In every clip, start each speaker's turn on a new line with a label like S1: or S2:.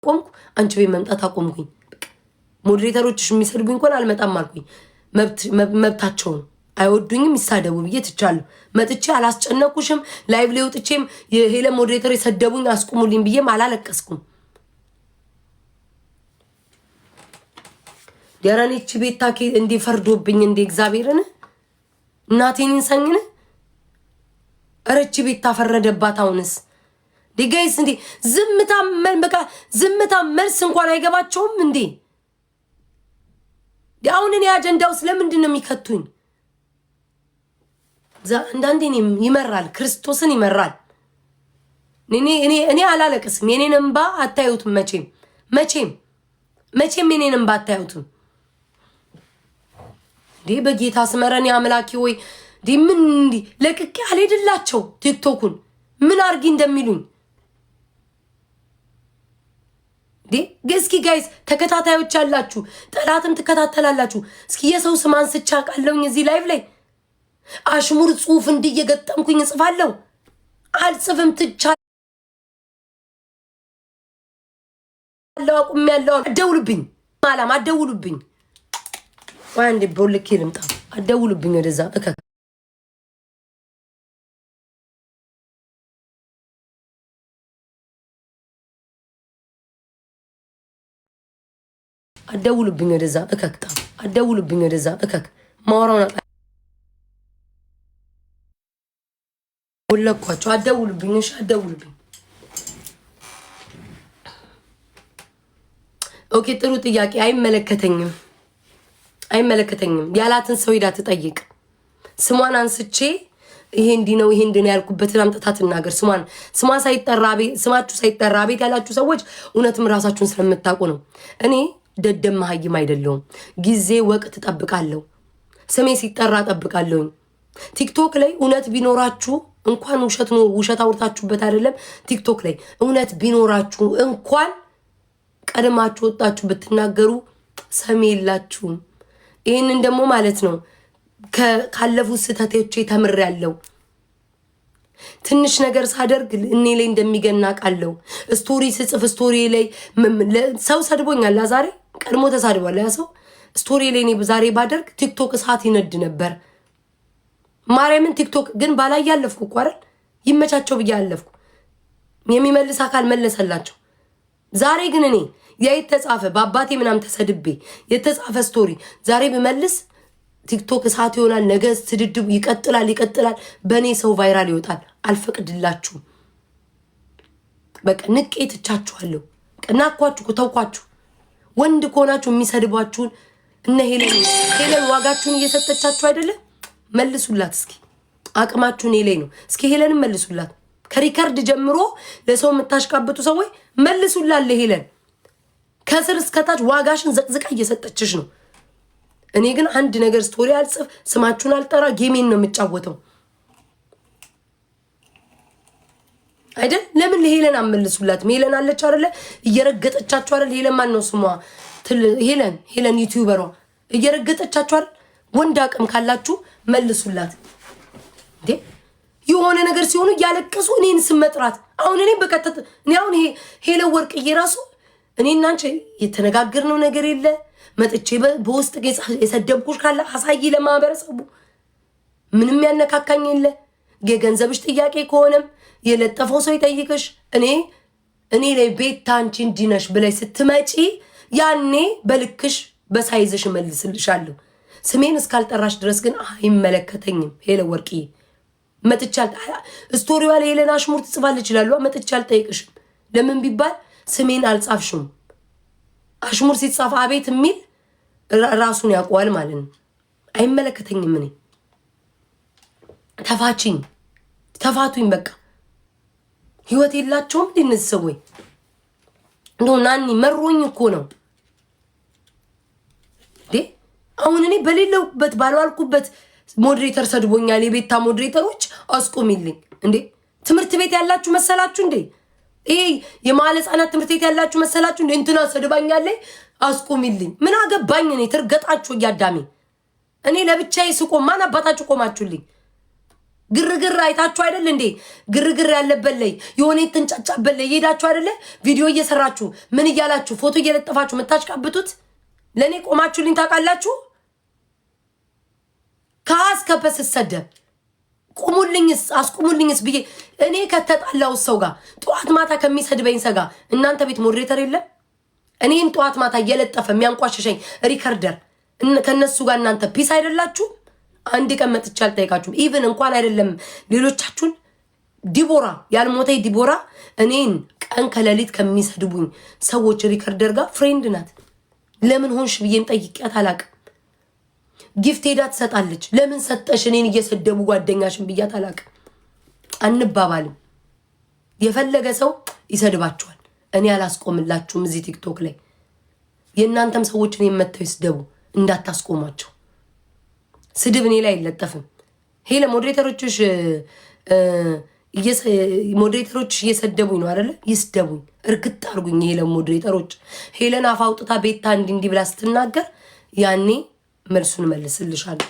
S1: ቆምኩ አንቺ ቤት መምጣት አቆምኩኝ። ሞዴሬተሮችሽ የሚሰድቡኝ እንኳን አልመጣም አልኩኝ። መብታቸው ነው። አይወዱኝም ይሳደቡ ብዬ ትቻለሁ። መጥቼ አላስጨነቁሽም። ላይቭ ላይ ወጥቼም የሄለን ሞዴሬተር የሰደቡኝ አስቁሙልኝ ብዬም አላለቀስኩም። ያራኒች ቤታ እንዲ ፈርዶብኝ እንዲ እግዚአብሔርን እናቴን እንሰኝነ አረች ቤታ ፈረደባት። አሁንስ ዲጋይስ እንዲ ዝምታ መልስ እንኳን አይገባቸውም እንዴ? አሁን እኔ አጀንዳው ስለምንድን ነው የሚከቱኝ? አንዳንዴ ይመራል፣ ክርስቶስን ይመራል። እኔ አላለቅስም። የኔን እንባ አታዩትም። መቼም የኔን እንባ አታዩትም። ዲ በጌታ ስመረን አምላኪ ወይ ዲ ምን እንዲ ለቅቄ አልሄድላቸው ቲክቶኩን ምን አርጊ እንደሚሉኝ እስኪ ጋይስ ተከታታዮች ያላችሁ ጠላትም ትከታተላላችሁ። እስኪ የሰው ስም አንስቼ አውቃለሁኝ እዚህ ላይቭ ላይ አሽሙር ጽሁፍ እንዲየገጠምኩኝ እጽፋለሁ? አልጽፍም። ትቻለሁ። አቁሜያለሁ። አትደውሉብኝ። ማላም አትደውሉብኝ። ዋንዴ ቦልኬ ልምጣ። አትደውሉብኝ ወደዛ አትደውሉብኝ ወደዛ አትደውሉብኝ ወደዛ ማወራውና ወለኳቸው። አትደውሉብኝ። እሺ አትደውሉብኝ። ኦኬ ጥሩ ጥያቄ። አይመለከተኝም ያላትን ሰው ሄዳ ትጠይቅ። ስሟን አንስቼ ይሄ እንዲህ ነው ያልኩበትን አምጥታ ትናገር። ስሟን ሳይጠራ ስማችሁ ሳይጠራ ቤት ያላችሁ ሰዎች እውነትም ራሳችሁን ስለምታውቁ ነው። እኔ ደደም መሀይም አይደለሁም። ጊዜ ወቅት እጠብቃለሁ። ስሜ ሲጠራ እጠብቃለሁኝ። ቲክቶክ ላይ እውነት ቢኖራችሁ እንኳን ውሸት አውርታችሁበት አይደለም። ቲክቶክ ላይ እውነት ቢኖራችሁ እንኳን ቀድማችሁ ወጣችሁ ብትናገሩ ሰሜ የላችሁም። ይህንን ደግሞ ማለት ነው ካለፉት ስህተቶቼ ተምሬያለሁ። ትንሽ ነገር ሳደርግ እኔ ላይ እንደሚገና ቃለው ስቶሪ ስጽፍ ስቶሪ ላይ ሰው ሰድቦኛል። ዛሬ ቀድሞ ተሳድቧል ያ ሰው። ስቶሪ ላይ እኔ ዛሬ ባደርግ ቲክቶክ እሳት ይነድ ነበር። ማርያምን ቲክቶክ ግን ባላይ ያለፍኩ እኮ አይደል? ይመቻቸው ብዬ አለፍኩ። የሚመልስ አካል መለሰላቸው። ዛሬ ግን እኔ የተጻፈ በአባቴ ምናምን ተሰድቤ የተጻፈ ስቶሪ ዛሬ ብመልስ ቲክቶክ እሳት ይሆናል። ነገ ስድድብ ይቀጥላል። በእኔ ሰው ቫይራል ይወጣል። አልፈቅድላችሁም። በቃ ንቄ ትቻችኋለሁ። ናኳችሁ፣ ተውኳችሁ። ወንድ ከሆናችሁ የሚሰድቧችሁን እነ ሄለን ዋጋችሁን እየሰጠቻችሁ አይደለም? መልሱላት እስኪ። አቅማችሁ እኔ ላይ ነው። እስኪ ሄለንን መልሱላት። ከሪከርድ ጀምሮ ለሰው የምታሽቃብጡ ሰዎች መልሱላት ለሄለን። ከስር እስከታች ዋጋሽን ዘቅዝቃ እየሰጠችሽ ነው። እኔ ግን አንድ ነገር ስቶሪ አልጽፍ፣ ስማችሁን አልጠራ፣ ጌሜን ነው የምጫወተው አይደል? ለምን ለሄለን አመልሱላት? ሄለን አለች አይደለ? እየረገጠቻችሁ አይደል? ሄለን ማን ነው ስሟ? ሄለን ዩቲዩበሯ እየረገጠቻችሁ አይደል? ወንድ አቅም ካላችሁ መልሱላት። የሆነ ነገር ሲሆኑ እያለቀሱ እኔን ስም መጥራት። አሁን እኔ በቀጥታ አሁን ሄለን ወርቅዬ ራሱ እኔ እናንቺ የተነጋገርነው ነገር የለ። መጥቼ በውስጥ የሰደብኩሽ ካለ አሳይ ለማህበረሰቡ። ምንም ያነካካኝ የለ። የገንዘብሽ ጥያቄ ከሆነም የለጠፈው ሰው ይጠይቅሽ። እኔ ላይ ቤታ አንቺ እንዲነሽ ብለሽ ስትመጪ ያኔ በልክሽ በሳይዝሽ እመልስልሻለሁ። ስሜን እስካልጠራሽ ድረስ ግን አይመለከተኝም። ሄለን ወርቅዬ መጥቻል ስቶሪዋ ላይ ሄለን አሽሙር ትጽፋለች ይችላሉ። መጥቻል ጠይቅሽም ለምን ቢባል ስሜን አልጻፍሽም። አሽሙር ሲጻፍ አቤት የሚል ራሱን ያውቀዋል ማለት ነው። አይመለከተኝም። እኔ ተፋቱኝ በቃ። ህይወት የላቸውም እንዲነዚህ ሰዎች። እንደው ናኒ መሮኝ እኮ ነው አሁን እኔ በሌለውበት ባልዋልኩበት ሞዴሬተር ሰድቦኛል። የቤታ ሞዴሬተሮች አስቆሚልኝ እንዴ! ትምህርት ቤት ያላችሁ መሰላችሁ እንዴ? ይሄ የማለ ህጻናት ትምህርት ቤት ያላችሁ መሰላችሁ እንዴ? እንትና ሰድባኛለች አስቆሚልኝ። ምን አገባኝ እኔ? ትርገጣችሁ እያዳሜ እኔ ለብቻዬ ስቆም ማን አባታችሁ ቆማችሁልኝ? ግርግር አይታችሁ አይደል እንዴ? ግርግር ያለበት ላይ የሆነ የተንጫጫበት ላይ ሄዳችሁ አይደለ? ቪዲዮ እየሰራችሁ ምን እያላችሁ ፎቶ እየለጠፋችሁ የምታሽቃብጡት ለእኔ ቆማችሁልኝ ታውቃላችሁ? ከአስከበስ ሰደብ ቁሙልኝስ አስቁሙልኝስ ብዬ እኔ ከተጣላው ሰው ጋር ጠዋት ማታ ከሚሰድበኝ ሰጋ እናንተ ቤት ሞዴሬተር የለም? እኔን ጠዋት ማታ እየለጠፈ የሚያንቋሽሸኝ ሪከርደር ከነሱ ጋር እናንተ ፒስ አይደላችሁ? አንድ ቀን መጥቼ አልጠይቃችሁም። ኢቭን እንኳን አይደለም ሌሎቻችሁን ዲቦራ ያልሞተ ዲቦራ እኔን ቀን ከሌሊት ከሚሰድቡኝ ሰዎች ሪከርደር ጋር ፍሬንድ ናት። ለምን ሆንሽ ብዬም ጠይቂያት አላቅም። ጊፍት ሄዳ ትሰጣለች። ለምን ሰጠሽ እኔን እየሰደቡ ጓደኛሽን ብያት አላቅም። አንባባልም። የፈለገ ሰው ይሰድባችኋል። እኔ አላስቆምላችሁም። እዚህ ቲክቶክ ላይ የእናንተም ሰዎች እኔን መጥተው ይስደቡ እንዳታስቆሟቸው። ስድብ እኔ ላይ አይለጠፍም። ሄለ ሞዴሬተሮችሽ እየሰደቡኝ ነው አይደለ? ይስደቡኝ፣ እርግጥ አርጉኝ። ሄለ ሞዴሬተሮች ሄለን አፍ አውጥታ ቤታ እንዲህ ብላ ስትናገር ያኔ መልሱን መልስልሻለሁ።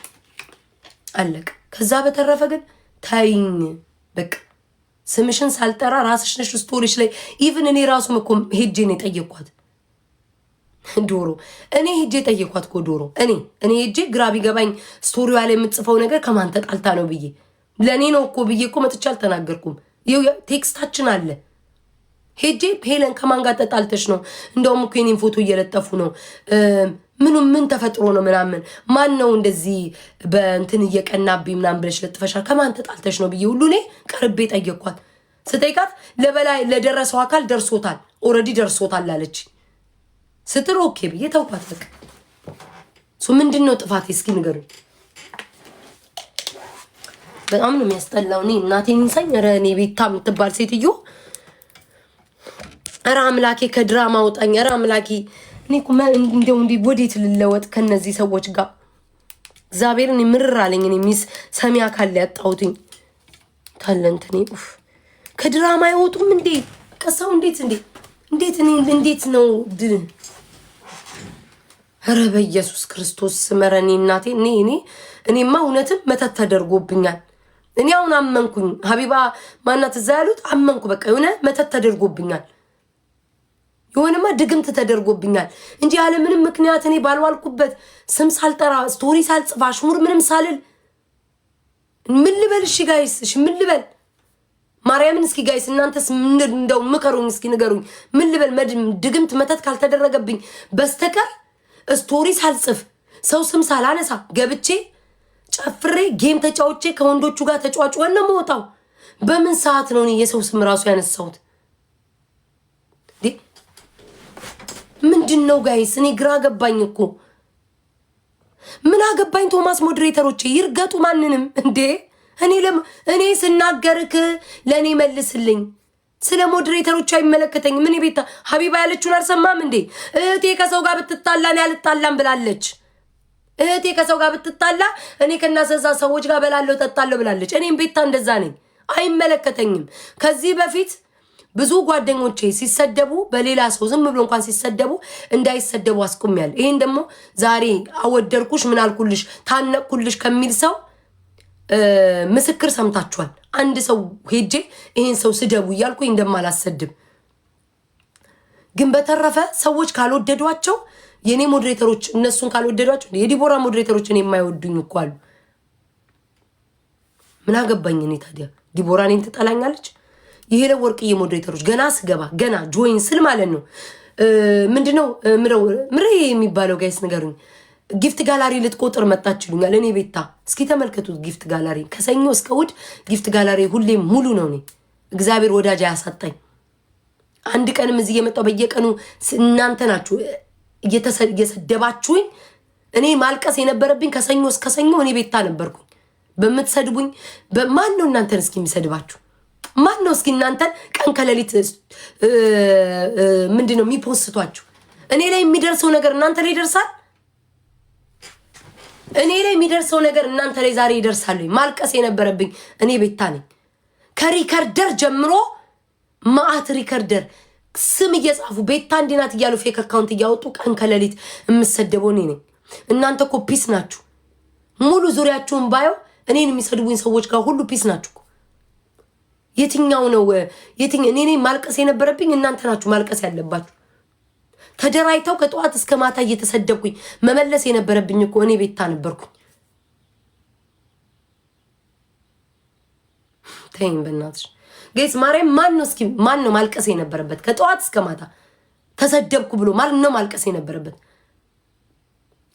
S1: አለቀ። ከዛ በተረፈ ግን ታይኝ በቃ ስምሽን ሳልጠራ ራስሽ ነሽ ስቶሪሽ ላይ ኢቭን እኔ ራሱም እኮ ሄጄ ነው የጠየኳት ዶሮ እኔ ሄጄ ጠየኳት እኮ ዶሮ እኔ ሄጄ ግራ ቢገባኝ ስቶሪዋ ላይ የምትጽፈው ነገር ከማን ተጣልታ ነው ብዬ ለእኔ ነው እኮ ብዬ እኮ መጥቼ አልተናገርኩም። ይኸው ቴክስታችን አለ። ሄጄ ሄለን ከማን ጋር ተጣልተሽ ነው? እንደውም እኮ የኔን ፎቶ እየለጠፉ ነው። ምን ተፈጥሮ ነው ምናምን ማን ነው እንደዚህ በእንትን እየቀናብኝ ምናምን ብለሽ ለጥፈሻል? ከማን ተጣልተሽ ነው ብዬ ሁሉ እኔ ቀርቤ ጠየኳት። ስጠይቃት ለበላይ ለደረሰው አካል ደርሶታል፣ ኦልሬዲ ደርሶታል አለች። ስትል ኦኬ ብዬ ተውኳት። በቃ ምንድን ነው ጥፋቴ? እስኪ ንገሩኝ። በጣም ነው የሚያስጠላው። እኔ እናቴን እንሳኝ። ኧረ እኔ ቤታ የምትባል ሴትዮ ኧረ አምላኬ ከድራማ አውጣኝ። ኧረ አምላኬ እኔ እኮ እንደው እንዲህ ወዴት ልለወጥ ከነዚህ ሰዎች ጋር? እግዚአብሔርን ምርር አለኝ። እኔ ሚስ ሰሚ አካል ያጣሁትኝ ታለንት እኔ ከድራማ አይወጡም እንዴ? ከሰው እንዴት ነው ኧረ በኢየሱስ ክርስቶስ ስመረኔ እናቴ እኔማ እውነትም መተት ተደርጎብኛል። እኔ አሁን አመንኩኝ። ሀቢባ ማናት እዛ ያሉት አመንኩ። በቃ የሆነ መተት ተደርጎብኛል፣ የሆነማ ድግምት ተደርጎብኛል እንጂ ያለ ምንም ምክንያት እኔ ባልዋልኩበት ስም ሳልጠራ ስቶሪ ሳልጽፍ አሽሙር ምንም ሳልል ምን ልበል? እሺ ጋይስ፣ እሺ ምን ልበል? ማርያምን እስኪ ጋይስ እናንተስ እንደው ምከሩኝ፣ እስኪ ንገሩኝ። ምን ልበል? ድግምት መተት ካልተደረገብኝ በስተቀር ስቶሪ ሳልጽፍ ሰው ስም ሳላነሳ ገብቼ ጨፍሬ ጌም ተጫውቼ ከወንዶቹ ጋር ተጫዋጭዋን ነው የምወጣው። በምን ሰዓት ነው እኔ የሰው ስም ራሱ ያነሳሁት? ምንድን ነው ጋይስ? እኔ ግራ ገባኝ እኮ። ምን አገባኝ? ቶማስ ሞዴሬተሮቼ ይርገጡ ማንንም እንዴ? እኔ ስናገርክ ለእኔ መልስልኝ። ስለ ሞዴሬተሮች አይመለከተኝ። ምን ቤታ ሀቢባ ያለችውን አልሰማም እንዴ? እህቴ ከሰው ጋር ብትጣላ እኔ አልጣላም ብላለች። እህቴ ከሰው ጋር ብትጣላ እኔ ከናሰዛ ሰዎች ጋር በላለሁ ጠጣለሁ ብላለች። እኔም ቤታ እንደዛ ነኝ፣ አይመለከተኝም። ከዚህ በፊት ብዙ ጓደኞቼ ሲሰደቡ በሌላ ሰው ዝም ብሎ እንኳን ሲሰደቡ እንዳይሰደቡ አስቆሚያለሁ። ይሄን ደግሞ ዛሬ አወደርኩሽ ምን አልኩልሽ ታነቅኩልሽ ከሚል ሰው ምስክር ሰምታችኋል። አንድ ሰው ሄጄ ይሄን ሰው ስደቡ እያልኩኝ እንደማላሰድብ። ግን በተረፈ ሰዎች ካልወደዷቸው የኔ ሞዴሬተሮች እነሱን ካልወደዷቸው የዲቦራ ሞዴሬተሮች እኔ የማይወዱኝ እኮ አሉ። ምን አገባኝ እኔ ታዲያ? ዲቦራ እኔን ትጠላኛለች? ይሄ ለወርቅዬ ሞዴሬተሮች ገና ስገባ ገና ጆይን ስል ማለት ነው ምንድነው ምሬ የሚባለው ጋይስ ንገሩኝ። ጊፍት ጋላሪ ልትቆጥር መጣችሉኛል። እኔ ቤታ እስኪ ተመልከቱት ጊፍት ጋላሪ ከሰኞ እስከ እሑድ ጊፍት ጋላሪ ሁሌም ሙሉ ነው። እኔ እግዚአብሔር ወዳጅ ያሳጣኝ። አንድ ቀንም እዚህ የመጣው በየቀኑ እናንተ ናችሁ እየሰደባችሁኝ። እኔ ማልቀስ የነበረብኝ ከሰኞ እስከ ሰኞ እኔ ቤታ ነበርኩኝ። በምትሰድቡኝ በማን ነው እናንተን እስኪ የሚሰድባችሁ? ማን ነው እስኪ እናንተን ቀን ከሌሊት ምንድነው የሚፖስቷችሁ? እኔ ላይ የሚደርሰው ነገር እናንተ ላይ ይደርሳል። እኔ ላይ የሚደርሰው ነገር እናንተ ላይ ዛሬ ይደርሳል። ማልቀስ የነበረብኝ እኔ ቤታ ነኝ። ከሪከርደር ጀምሮ ማአት ሪከርደር ስም እየጻፉ ቤታ እንዲናት እያሉ ፌክ አካውንት እያወጡ ቀን ከሌሊት የምሰደበው እኔ ነኝ። እናንተ እኮ ፒስ ናችሁ። ሙሉ ዙሪያችሁን ባየው እኔን የሚሰድቡኝ ሰዎች ጋር ሁሉ ፒስ ናችሁ። የትኛው ነው እኔ ማልቀስ የነበረብኝ? እናንተ ናችሁ ማልቀስ ያለባችሁ። ተደራይተው ከጠዋት እስከ ማታ እየተሰደብኩኝ መመለስ የነበረብኝ እኮ እኔ ቤታ ነበርኩኝ። ተይኝ በእናትሽ ጌስ ማርያም። ማን ነው ማልቀስ የነበረበት? ከጠዋት እስከ ማታ ተሰደብኩ ብሎ ማን ነው ማልቀስ የነበረበት?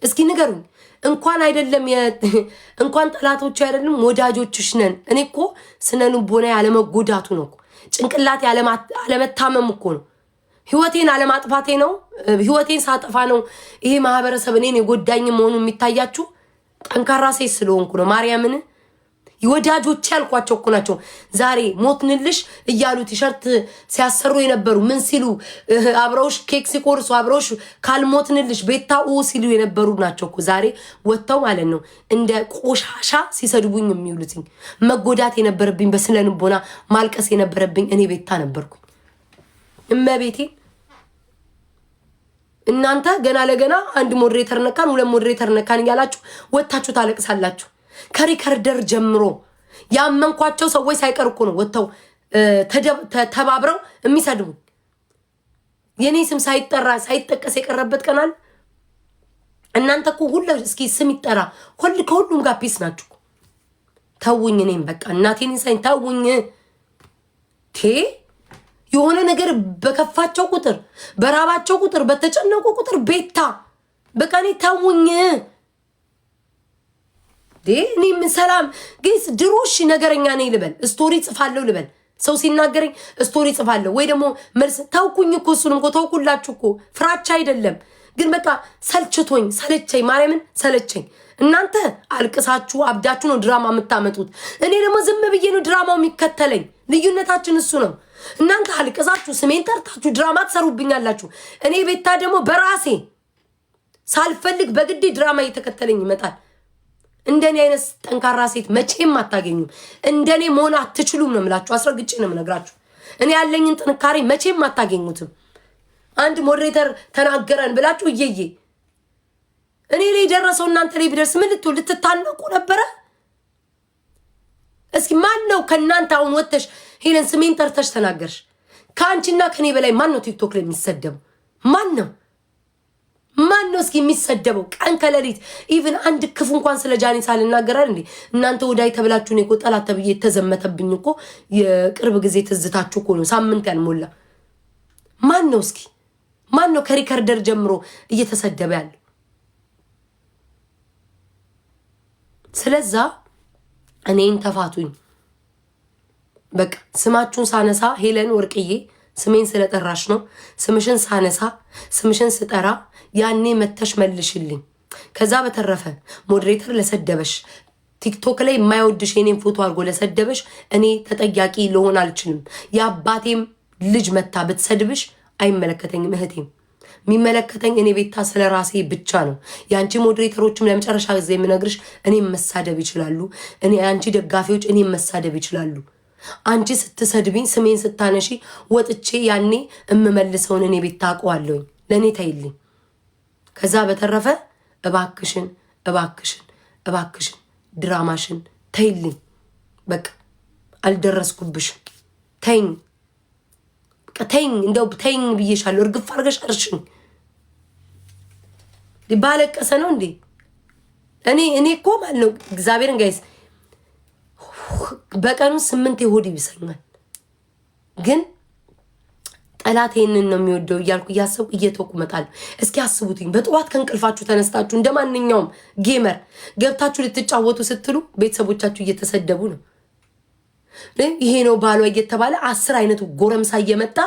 S1: እስኪ ንገሩኝ። እንኳን አይደለም እንኳን ጠላቶች አይደለም ወዳጆችሽ ነን። እኔ እኮ ስነ ልቦና ያለመጎዳቱ ነው እኮ ጭንቅላቴ ያለመታመም እኮ ነው። ህይወቴን አለማጥፋቴ ነው። ህይወቴን ሳጠፋ ነው ይሄ ማህበረሰብ እኔን የጎዳኝ መሆኑን የሚታያችሁ። ጠንካራ ሴት ስለሆንኩ ነው። ማርያምን ወዳጆች ያልኳቸው እኮ ናቸው ዛሬ ሞትንልሽ እያሉ ቲሸርት ሲያሰሩ የነበሩ ምን ሲሉ አብረውሽ ኬክ ሲቆርሱ አብረውሽ ካልሞትንልሽ ቤታኡ ሲሉ የነበሩ ናቸው እኮ ዛሬ ወጥተው ማለት ነው እንደ ቆሻሻ ሲሰድቡኝ የሚውሉትኝ። መጎዳት የነበረብኝ በስነ ልቦና ማልቀስ የነበረብኝ እኔ ቤታ ነበርኩኝ። እመቤቴ እናንተ ገና ለገና አንድ ሞዴሬተር ነካን ሁለት ሞዴሬተር ነካን እያላችሁ ወጣችሁ ታለቅሳላችሁ። ከሪከርደር ጀምሮ ያመንኳቸው ሰዎች ሳይቀር እኮ ነው ወጥተው ተባብረው የሚሰድቡ። የኔ ስም ሳይጠቀስ የቀረበት ቀናል። እናንተ እኮ ሁሉ እስኪ ስም ይጠራ ከሁሉም ጋር ፒስ ናችሁ። ተውኝ። እኔም በቃ እናቴን ሳይን ተውኝ። የሆነ ነገር በከፋቸው ቁጥር በራባቸው ቁጥር በተጨነቁ ቁጥር ቤታ በቃ እኔ ተውኝ። እኔ ምን ሰላም ግን ድሮሽ ነገረኛ ነኝ ልበል፣ ስቶሪ ጽፋለሁ ልበል፣ ሰው ሲናገረኝ ስቶሪ ጽፋለሁ ወይ ደግሞ መልስ ታውኩኝ እኮ እሱንም እኮ ተውኩላችሁ እኮ ፍራቻ አይደለም። ግን በቃ ሰለቸኝ፣ ማርያምን ሰለቸኝ። እናንተ አልቅሳችሁ አብዳችሁ ነው ድራማ የምታመጡት። እኔ ደግሞ ዝም ብዬ ነው ድራማው የሚከተለኝ። ልዩነታችን እሱ ነው። እናንተ አልቅሳችሁ ስሜን ጠርታችሁ ድራማ ትሰሩብኛላችሁ። እኔ ቤታ ደግሞ በራሴ ሳልፈልግ በግዴ ድራማ እየተከተለኝ ይመጣል። እንደኔ አይነት ጠንካራ ሴት መቼም አታገኙም። እንደኔ መሆን አትችሉም ነው የምላችሁ። አስረግጬ ነው የምነግራችሁ። እኔ ያለኝን ጥንካሬ መቼም አታገኙትም። አንድ ሞዴሬተር ተናገረን ብላችሁ እየየ እኔ ላይ ደረሰው እናንተ ላይ ቢደርስ ምን ልትታነቁ ነበረ? እስኪ ማን ነው ከእናንተ አሁን ወጥተሽ ሄለን ስሜን ጠርተሽ ተናገርሽ? ከአንቺና ከኔ በላይ ማን ነው ቲክቶክ ላይ የሚሰደበው? ማን ነው እስኪ የሚሰደበው? ቀን ከሌሊት ኢቭን አንድ ክፉ እንኳን ስለ ጃኒ ሳልናገራል እንዴ? እናንተ ወዳይ ተብላችሁ ነው እኮ ጠላት ተብዬ የተዘመተብኝ እኮ የቅርብ ጊዜ ትዝታችሁ እኮ ነው። ሳምንት ያልሞላ ማን ነው እስኪ ማን ነው ከሪከርደር ጀምሮ እየተሰደበ ያለው? ስለዛ እኔን ተፋቱኝ በቃ። ስማችሁን ሳነሳ ሄለን ወርቅዬ ስሜን ስለጠራሽ ነው። ስምሽን ሳነሳ ስምሽን ስጠራ ያኔ መተሽ መልሽልኝ። ከዛ በተረፈ ሞዴሬተር ለሰደበሽ ቲክቶክ ላይ የማይወድሽ የኔን ፎቶ አድርጎ ለሰደበሽ እኔ ተጠያቂ ልሆን አልችልም። የአባቴም ልጅ መታ ብትሰድብሽ አይመለከተኝም እህቴም። የሚመለከተኝ እኔ ቤታ ስለ ራሴ ብቻ ነው። የአንቺ ሞዴሬተሮችም ለመጨረሻ ጊዜ የምነግርሽ እኔም መሳደብ ይችላሉ። አንቺ ደጋፊዎች እኔም መሳደብ ይችላሉ። አንቺ ስትሰድብኝ ስሜን ስታነሺ ወጥቼ ያኔ እምመልሰውን እኔ ቤታ አውቀዋለሁኝ። ለእኔ ተይልኝ። ከዛ በተረፈ እባክሽን ድራማሽን ተይልኝ። በቃ አልደረስኩብሽም። ተይኝ ተይኝ፣ እንደው ተይኝ ብዬሻለሁ። እርግፍ አድርገሽ አርሽኝ። ባለቀሰ ነው እንዴ? እኔ እኮ ማለት ነው እግዚአብሔርን ጋይስ በቀኑ 8 ሆድ ይብሰኛል። ግን ጠላት ይሄንን ነው የሚወደው እያልኩ እያሰብኩ እየተወኩ እመጣለሁ። እስኪ አስቡትኝ በጠዋት ከእንቅልፋችሁ ተነስታችሁ እንደማንኛውም ጌመር ገብታችሁ ልትጫወቱ ስትሉ ቤተሰቦቻችሁ እየተሰደቡ ነው። ይሄ ነው ባሏ እየተባለ 10 አይነቱ ጎረምሳ እየመጣ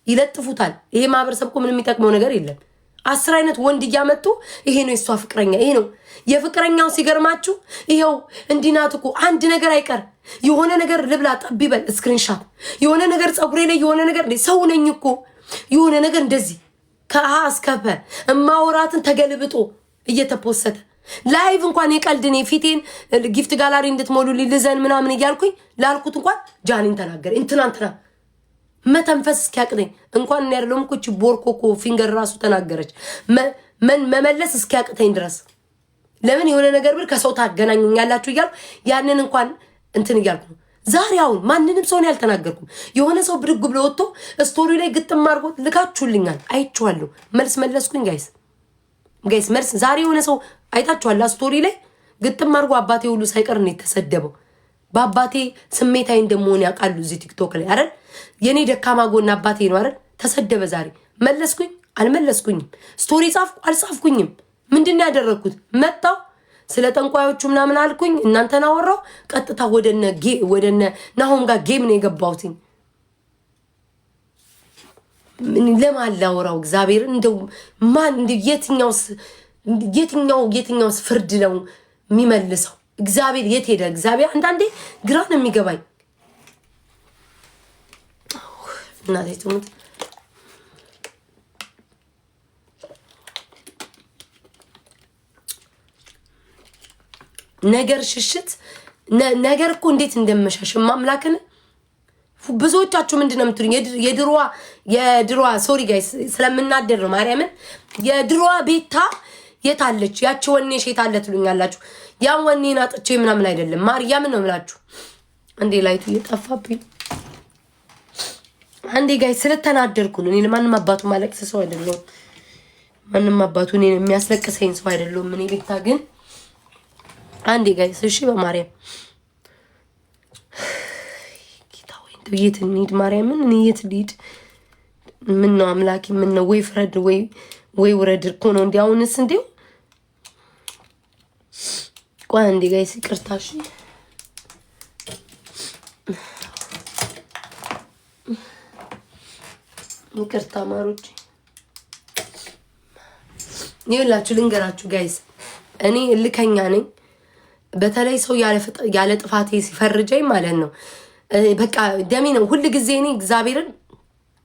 S1: ይለጥፉታል። ይሄ ማህበረሰብ እኮ ምንም የሚጠቅመው ነገር የለም። 10 አይነት ወንድ እያመጡ ይሄ ነው የሷ ፍቅረኛ፣ ይሄ ነው የፍቅረኛው። ሲገርማችሁ ይሄው እንዲናት እኮ አንድ ነገር አይቀር የሆነ ነገር ልብላ ጠብ ይበል ስክሪንሻት የሆነ ነገር ፀጉሬ ላይ የሆነ ነገር ሰው ነኝ እኮ የሆነ ነገር እንደዚህ ከአ እስከፈ እማወራትን ተገልብጦ እየተፖሰተ ላይቭ እንኳን የቀልድኔ ፊቴን ጊፍት ጋላሪ እንድትሞሉ ልዘን ምናምን እያልኩኝ ላልኩት እንኳን ጃኒን ተናገረ እንትናንትና መተንፈስ እስኪያቅተኝ እንኳን እኔ ያለውም እኮ ቦርኮኮ ፊንገር ራሱ ተናገረች መመለስ እስኪያቅተኝ ድረስ ለምን የሆነ ነገር ብል ከሰው ታገናኙኛላችሁ እያልኩ ያንን እንኳን እንትን እያልኩ ነው። ዛሬ አሁን ማንንም ሰው ያልተናገርኩም። የሆነ ሰው ብድግ ብሎ ወጥቶ ስቶሪ ላይ ግጥም አድርጎ ልካችሁልኛል፣ አይቼዋለሁ። መልስ መለስኩኝ። ጋይስ መልስ ዛሬ የሆነ ሰው አይታችኋል። ስቶሪ ላይ ግጥም አድርጎ አባቴ ሁሉ ሳይቀር ነው የተሰደበው። በአባቴ ስሜታዊ እንደመሆን ያውቃሉ እዚህ ቲክቶክ ላይ አይደል? የኔ ደካማ ጎን አባቴ ነው አይደል? ተሰደበ። ዛሬ መለስኩኝ አልመለስኩኝም? ስቶሪ ጻፍኩ አልጻፍኩኝም? ምንድነው ያደረኩት? መጣው ስለ ጠንቋዮቹ ምናምን አልኩኝ፣ እናንተን አወራው። ቀጥታ ወደነ ናሆም ጋር ጌም ነው የገባሁት። ምን ለማን ላወራው? እግዚአብሔር እንደው ማን የትኛውስ ፍርድ ነው የሚመልሰው? እግዚአብሔር የት ሄደ? እግዚአብሔር አንዳንዴ ግራ ነው የሚገባኝ። እናቴ ትሙት ነገር ሽሽት ነገር እኮ እንዴት እንደመሻሽ ማምላክን ብዙዎቻችሁ ምንድነው የምትሉኝ? የድሮዋ ሶሪ ጋይስ ስለምናደር ነው ማርያምን። የድሮዋ ቤታ የታለች? ያቺ ወኔሽ የታለ ትሉኛላችሁ። ያን ወኔን አጥቼ ምናምን አይደለም ማርያምን ነው የምላችሁ። አንዴ ላይቱ እየጠፋብኝ አንዴ ጋይስ ስለተናደርኩ ነው። እኔ ለማንም አባቱ ማለቅስ ሰው አይደለሁም። ማንም አባቱ እኔን የሚያስለቅሰኝ ሰው አይደለሁም። እኔ ቤታ ግን አንዴ ጋይስ እሺ፣ በማርያም ጌታ ወይ እንደው የት እንሂድ? ማርያምን እኔ የት ልሂድ? ምን ነው አምላኪ፣ ምን ነው ወይ ፍረድ ወይ ውረድ እኮ ነው። እንዲያውንስ እንዴው ቆይ አንዴ ጋይስ ይቅርታ እሺ። ይቅርታ ማሮች፣ ይኸውላችሁ ልንገራችሁ ጋይስ፣ እኔ እልከኛ ነኝ። በተለይ ሰው ያለ ጥፋቴ ሲፈርጀኝ ማለት ነው በቃ ደሜ ነው። ሁሉ ጊዜ እኔ እግዚአብሔርን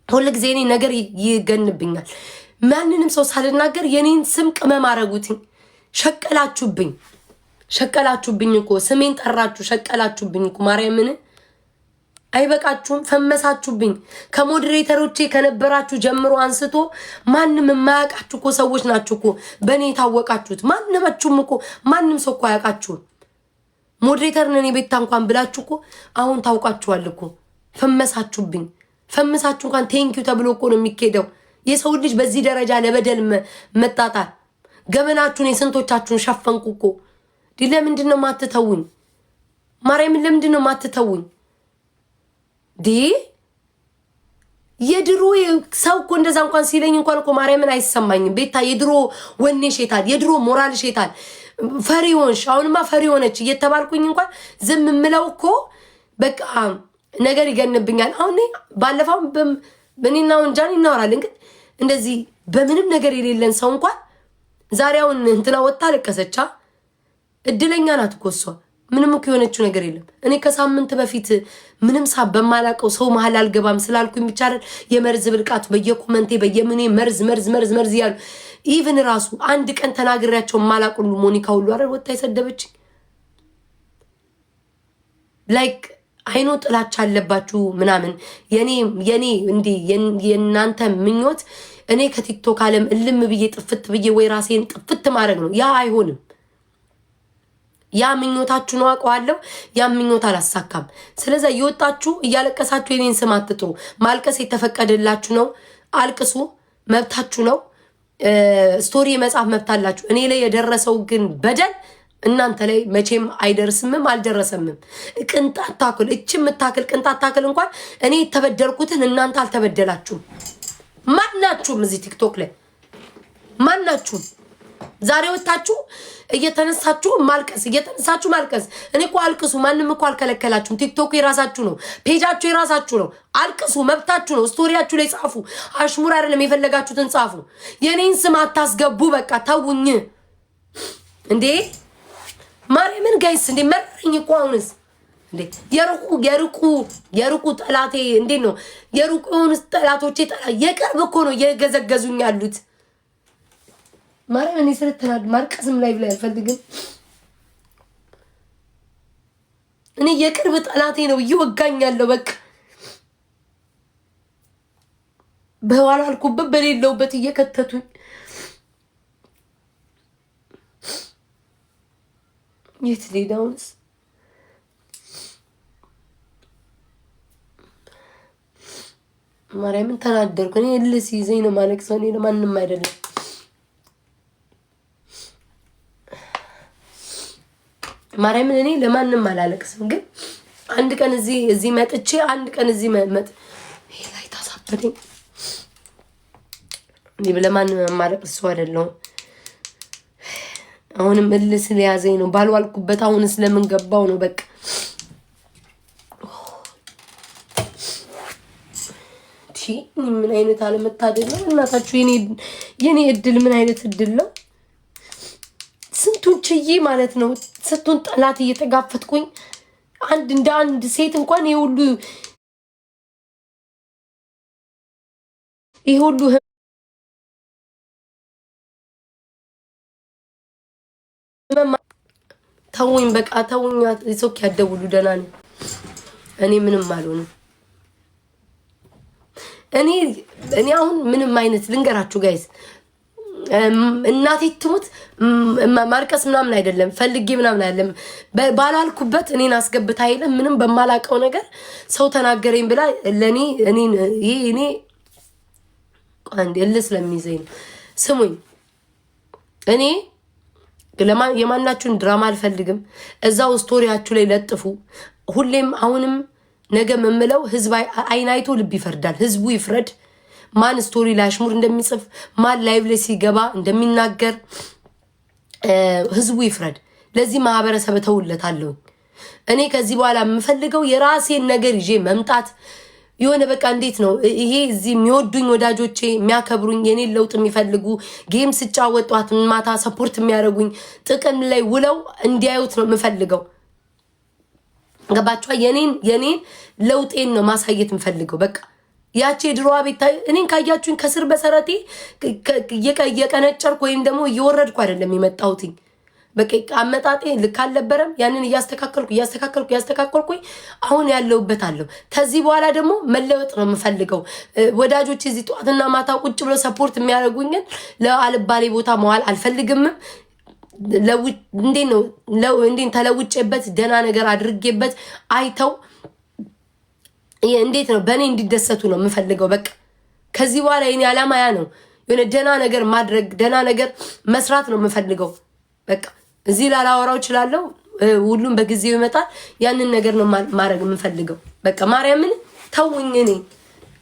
S1: ሁሉ ጊዜ እኔ ነገር ይገንብኛል። ማንንም ሰው ሳልናገር የኔን ስም ቅመም አረጉትኝ። ሸቀላችሁብኝ እኮ ስሜን ጠራችሁ፣ ሸቀላችሁብኝ እኮ ማርያምን። አይበቃችሁም? ፈመሳችሁብኝ። ከሞዴሬተሮቼ ከነበራችሁ ጀምሮ አንስቶ ማንም የማያውቃችሁ እኮ ሰዎች ናችሁ እኮ በእኔ የታወቃችሁት። ማንማችሁም እኮ ማንም ሰው እኮ አያውቃችሁም። ሞዴሬተር ነን ቤታ እንኳን ብላችሁ እኮ አሁን ታውቃችኋል እኮ። ፈመሳችሁብኝ። ፈመሳችሁ እንኳን ቴንኪዩ ተብሎ እኮ ነው የሚኬደው። የሰው ልጅ በዚህ ደረጃ ለበደል መጣጣል ገመናችሁን የስንቶቻችሁን ሸፈንኩ እኮ። ለምንድን ነው ማትተውኝ? ማርያምን ለምንድን ነው ማትተውኝ? የድሮ ሰው እኮ እንደዛ እንኳን ሲለኝ እንኳን እኮ ማርያምን አይሰማኝም። ቤታ የድሮ ወኔሽ የታል? የድሮ ሞራልሽ የታል? ፈሪ ሆንሽ። አሁንማ ፈሪ ሆነች እየተባልኩኝ እንኳን ዝም የምለው እኮ በቃ ነገር ይገንብኛል። አሁን ባለፈው በእኔና ወንጃን እናወራለን፣ ግን እንደዚህ በምንም ነገር የሌለን ሰው እንኳን ዛሬ አሁን እንትና ወጣ ለቀሰቻ። እድለኛ ናት እኮ እሷ። ምንም እኮ የሆነችው ነገር የለም። እኔ ከሳምንት በፊት ምንም ሳብ በማላቀው ሰው መሀል አልገባም ስላልኩኝ ብቻ አይደል የመርዝ ብልቃቱ በየኮመንቴ በየምኔ መርዝ ያሉ ኢቭን ራሱ አንድ ቀን ተናግሬያቸው ማላቁሉ ሞኒካ ሁሉ አይደል ወጣ የሰደበችኝ። ላይክ አይኖ ጥላቻ አለባችሁ ምናምን። የኔ እንዴ የናንተ ምኞት እኔ ከቲክቶክ ዓለም እልም ብዬ ጥፍት ብዬ ወይ ራሴን ጥፍት ማድረግ ነው። ያ አይሆንም። ያ ምኞታችሁ ነው አውቀዋለሁ። ያ ምኞት አላሳካም። ስለዚህ እየወጣችሁ እያለቀሳችሁ የኔን ስም አትጥሩ። ማልቀስ የተፈቀደላችሁ ነው። አልቅሱ፣ መብታችሁ ነው። ስቶሪ መጻፍ መብታላችሁ። እኔ ላይ የደረሰው ግን በደል እናንተ ላይ መቼም አይደርስምም አልደረሰምም። ቅንጣት ታክል የምታክል ቅንጣት ታክል እንኳን እኔ የተበደልኩትን እናንተ አልተበደላችሁም። ማናችሁም እዚህ ቲክቶክ ላይ ማናችሁም ዛሬ ወጣችሁ እየተነሳችሁ ማልቀስ። እኔ እኮ አልቅሱ፣ ማንም እኮ አልከለከላችሁም። ቲክቶክ የራሳችሁ ነው፣ ፔጃችሁ የራሳችሁ ነው። አልቅሱ፣ መብታችሁ ነው። ስቶሪያችሁ ላይ ጻፉ። አሽሙር አይደለም፣ የፈለጋችሁትን ጻፉ። የኔን ስም አታስገቡ። በቃ ተውኝ እንዴ ማርያምን ጋይስ። እንዴ መረኝ እኮ አሁንስ እንዴ የሩቁ ጠላቴ እንዴት ነው? የሩቁ የሆኑት ጠላቶቼ የቅርብ እኮ ነው እየገዘገዙኝ ያሉት። ማርያም እኔ ስለተናድ ማርቀስም ላይ ብላ አልፈልግም። እኔ የቅርብ ጠላቴ ነው እየወጋኝ ያለው። በቃ በኋላ አልኩበት በሌለውበት እየከተቱኝ የት ሊዳውንስ ማርያምን ተናደርኩ። እኔ ልስ ይዘኝ ነው ማለቅሰው። እኔ ለማንም አይደለም። ማርያምን እኔ ለማንም አላለቅስም። ግን አንድ ቀን እዚህ መጥቼ አንድ ቀን እዚህ መጥ ይሄ ላይ ታሳበደኝ። እኔ ለማንም ማለቅስ ሰው አይደለሁም። አሁንም ልስ ሊያዘኝ ነው ባልዋልኩበት። አሁንስ ለምን ገባው ነው በቃ። ምን አይነት አለመታደል ነው እናታችሁ! የኔ እድል ምን አይነት እድል ነው! ስንቱን ችዬ ማለት ነው ስንቱን ጠላት እየተጋፈጥኩኝ እንደ አንድ ሴት እንኳን ይሄ ሁሉ ተውኝ በቃ ተውኝ። ሶክ ያደውሉ ደህና ነኝ እኔ ምንም አልሆንም። እኔ አሁን ምንም አይነት ልንገራችሁ ጋይስ፣ እናቴ ትሙት ማርቀስ ምናምን አይደለም ፈልጌ ምናምን አይደለም። ባላልኩበት እኔን አስገብታ አይደለም ምንም በማላቀው ነገር ሰው ተናገረኝ ብላ ለኔ እኔ አንዴ ስለሚይዘኝ ነው። ስሙኝ፣ እኔ የማናችሁን ድራማ አልፈልግም። እዛው ስቶሪያችሁ ላይ ለጥፉ። ሁሌም አሁንም ነገ መምለው ህዝብ አይናይቶ ልብ ይፈርዳል። ህዝቡ ይፍረድ። ማን ስቶሪ ላይ አሽሙር እንደሚጽፍ ማን ላይቭ ላይ ሲገባ እንደሚናገር ህዝቡ ይፍረድ። ለዚህ ማህበረሰብ ተውለታለሁ። እኔ ከዚህ በኋላ የምፈልገው የራሴን ነገር ይዤ መምጣት የሆነ በቃ እንዴት ነው ይሄ እዚህ የሚወዱኝ ወዳጆቼ የሚያከብሩኝ የኔን ለውጥ የሚፈልጉ ጌም ስጫወት ጧት ማታ ሰፖርት የሚያደርጉኝ ጥቅም ላይ ውለው እንዲያዩት ነው የምፈልገው። ገባችኋ? የኔን ለውጤን ነው ማሳየት የምፈልገው። በቃ ያቺ የድሮዋ ቤት እኔን ካያችሁኝ ከስር በሰረቴ እየቀነጨርኩ ወይም ደግሞ እየወረድኩ አይደለም የመጣሁትኝ። በቃ አመጣጤ ልክ አልነበረም። ያንን እያስተካከልኩ አሁን ያለውበት አለው። ከዚህ በኋላ ደግሞ መለወጥ ነው የምፈልገው። ወዳጆች እዚህ ጠዋትና ማታ ቁጭ ብለው ሰፖርት የሚያደርጉኝን ለአልባሌ ቦታ መዋል አልፈልግም። እንዴት ተለውጬበት ደህና ነገር አድርጌበት አይተው እንዴት ነው በእኔ እንዲደሰቱ ነው የምፈልገው። በቃ ከዚህ በኋላ የኔ ዓላማ ያ ነው። የሆነ ደህና ነገር ማድረግ ደህና ነገር መስራት ነው የምፈልገው። በቃ እዚህ ላላወራው እችላለሁ። ሁሉም በጊዜው ይመጣል። ያንን ነገር ነው ማድረግ የምፈልገው። በቃ ማርያምን ተውኝ።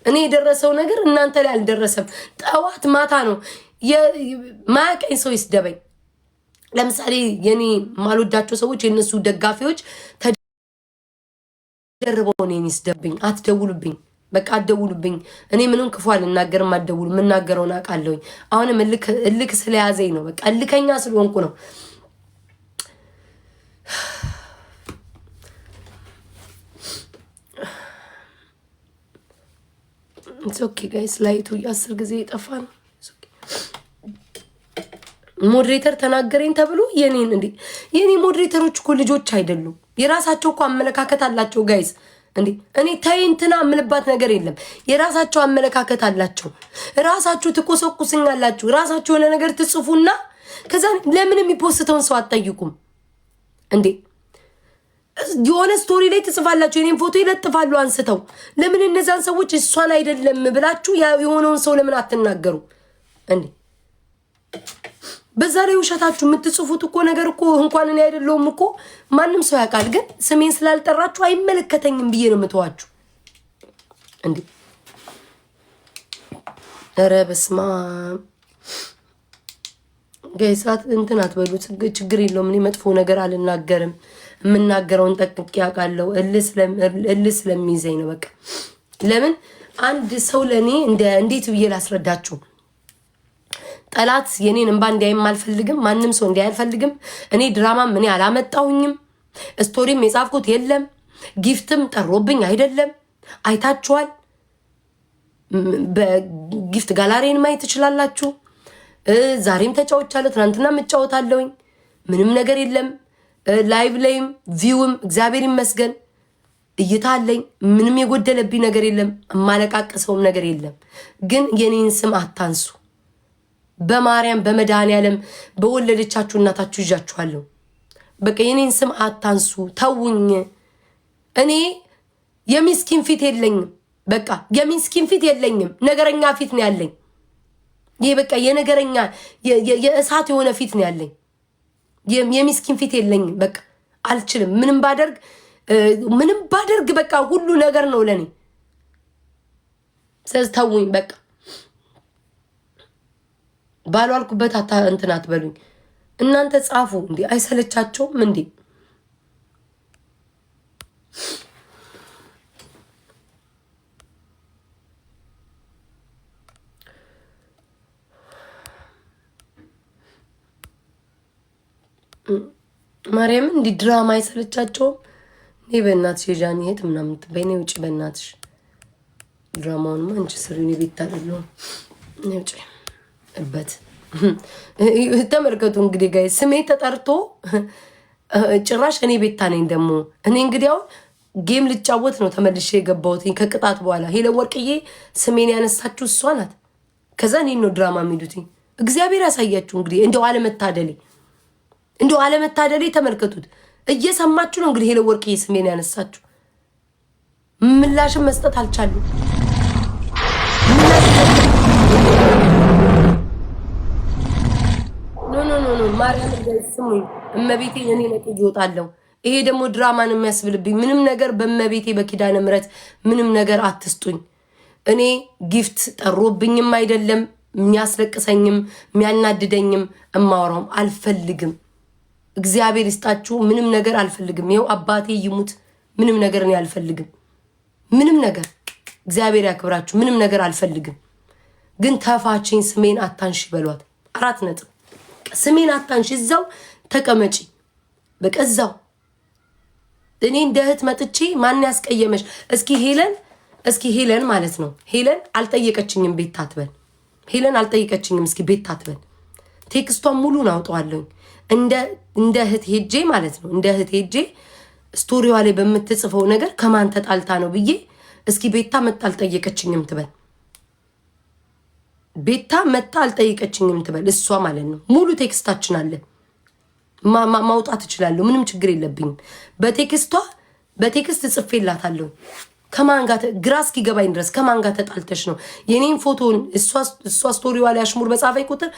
S1: እኔ የደረሰው ነገር እናንተ ላይ አልደረሰም። ጠዋት ማታ ነው ማያቀኝ ሰው ይስደበኝ። ለምሳሌ የኔ ማልወዳቸው ሰዎች የነሱ ደጋፊዎች ተደርበው እኔን ይስደብኝ። አትደውሉብኝ፣ በቃ አትደውሉብኝ። እኔ ምንም ክፉ አልናገርም። አትደውሉ። የምናገረውን አውቃለሁኝ። አሁንም እልክ ስለያዘኝ ነው። በቃ እልከኛ ስለሆንኩ ነው። ኦኬ ጋይስ፣ ላይቱ 10 ጊዜ የጠፋ ነው። ሞዴሬተር ተናገረኝ ተብሎ የኔ ሞዴሬተሮች እኮ ልጆች አይደሉም። የራሳቸው እኮ አመለካከት አላቸው ጋይስ። እኔ ተይንትና ምልባት ነገር የለም። የራሳቸው አመለካከት አላቸው። ራሳችሁ ትቆሰቁስኛላችሁ። ራሳችሁ የሆነ ነገር ትጽፉና ከዛ ለምን የሚፖስተውን ሰው አትጠይቁም እንዴ? የሆነ ስቶሪ ላይ ትጽፋላችሁ፣ የኔን ፎቶ ይለጥፋሉ አንስተው። ለምን እነዛን ሰዎች እሷን አይደለም ብላችሁ የሆነውን ሰው ለምን አትናገሩ እንዴ? በዛ ላይ ውሸታችሁ የምትጽፉት እኮ ነገር እኮ እንኳን እኔ አይደለሁም እኮ ማንም ሰው ያውቃል። ግን ስሜን ስላልጠራችሁ አይመለከተኝም ብዬ ነው የምተዋችሁ እንዴ? ኧረ በስመ አብ ጋይሳት እንትን አትበሉ። ችግር የለውም። እኔ መጥፎ ነገር አልናገርም። የምናገረውን ጠቅቄ ያውቃለሁ። እልህ ስለሚይዘኝ ነው። በቃ ለምን አንድ ሰው ለእኔ እንዴት ብዬ ላስረዳችሁ? ጠላት የኔን እንባ እንዲያይም አልፈልግም። ማንም ሰው እንዲያይ አልፈልግም። እኔ ድራማም እኔ አላመጣሁኝም። ስቶሪም የጻፍኩት የለም። ጊፍትም ጠሮብኝ አይደለም። አይታችኋል። በጊፍት ጋላሪን ማየት ትችላላችሁ። ዛሬም ተጫውቻለሁ፣ ትናንትና እጫወታለሁኝ። ምንም ነገር የለም። ላይቭ ላይም ቪውም እግዚአብሔር ይመስገን እይታ አለኝ። ምንም የጎደለብኝ ነገር የለም። የማለቃቀሰውም ነገር የለም። ግን የኔን ስም አታንሱ። በማርያም በመድኃኔዓለም በወለደቻችሁ እናታችሁ ይዣችኋለሁ። በቃ የኔን ስም አታንሱ ተውኝ። እኔ የሚስኪን ፊት የለኝም። በቃ የሚስኪን ፊት የለኝም። ነገረኛ ፊት ነው ያለኝ። ይሄ በቃ የነገረኛ የእሳት የሆነ ፊት ነው ያለኝ። የሚስኪን ፊት የለኝም። በቃ አልችልም። ምንም ባደርግ በቃ ሁሉ ነገር ነው ለኔ። ስለዚህ ተውኝ በቃ። ባልዋልኩበት እንትን አትበሉኝ። እናንተ ጻፉ እንዴ አይሰለቻቸውም እንዴ? ማርያም እንዲ ድራማ አይሰለቻቸውም? እኔ በእናትሽ የጃኒ እህት ምናምን በእኔ ውጭ በእናትሽ ድራማውንማ አንቺ ስሪው። እኔ ቤት አይደለሁም። እኔ ውጭ እበት ተመልከቱ እንግዲህ ጋይ ስሜ ተጠርቶ ጭራሽ እኔ ቤታ ነኝ። ደግሞ እኔ እንግዲህ አሁን ጌም ልጫወት ነው ተመልሼ የገባሁት ከቅጣት በኋላ። ሄለን ወርቅዬ ስሜን ያነሳችሁ እሷ ናት። ከዛ እኔን ነው ድራማ የሚሉት። እግዚአብሔር ያሳያችሁ እንግዲህ እንደው አለመታደሌ ተመልከቱት። እየሰማችሁ ነው እንግዲህ ሄለን ወርቅዬ ስሜን ያነሳችሁ። ምላሽም መስጠት አልቻሉም። ኖ ማርያም ስሙኝ፣ እመቤቴን እኔ ነቅ ይወጣለሁ። ይሄ ደግሞ ድራማን የሚያስብልብኝ ምንም ነገር በእመቤቴ በኪዳነ ምሕረት ምንም ነገር አትስጡኝ። እኔ ጊፍት ጠሮብኝም አይደለም የሚያስለቅሰኝም የሚያናድደኝም እማወራውም አልፈልግም። እግዚአብሔር ይስጣችሁ። ምንም ነገር አልፈልግም። ይኸው አባቴ ይሙት ምንም ነገር እኔ አልፈልግም። ምንም ነገር እግዚአብሔር ያክብራችሁ። ምንም ነገር አልፈልግም። ግን ተፋችኝ፣ ስሜን አታንሺ በሏት። 4 ነጥብ። ስሜን አታንሺ፣ እዛው ተቀመጪ። በቃ እዛው እኔ እንደ እህት መጥቼ ማን ያስቀየመሽ? እስኪ ሄለን ማለት ነው። ሄለን አልጠየቀችኝም ቤት ታትበል። ሄለን አልጠየቀችኝም። እስኪ ቤት ታትበል። ቴክስቷን ሙሉን አውጣዋለሁ። እንደ እህት ሄጄ ማለት ነው። እንደ እህት ሄጄ ስቶሪዋ ላይ በምትጽፈው ነገር ከማን ተጣልታ ነው ብዬ እስኪ ቤታ መጣ አልጠየቀችኝም ትበል። ቤታ መጣ አልጠየቀችኝም ትበል። እሷ ማለት ነው። ሙሉ ቴክስታችን አለ። ማውጣት እችላለሁ። ምንም ችግር የለብኝም። በቴክስት ጽፌላታለሁ። ከማን ጋር ግራ እስኪገባኝ ድረስ ከማን ጋር ተጣልተሽ ነው የኔን ፎቶን እሷ ስቶሪዋ ላይ አሽሙር በጻፈኝ ቁጥር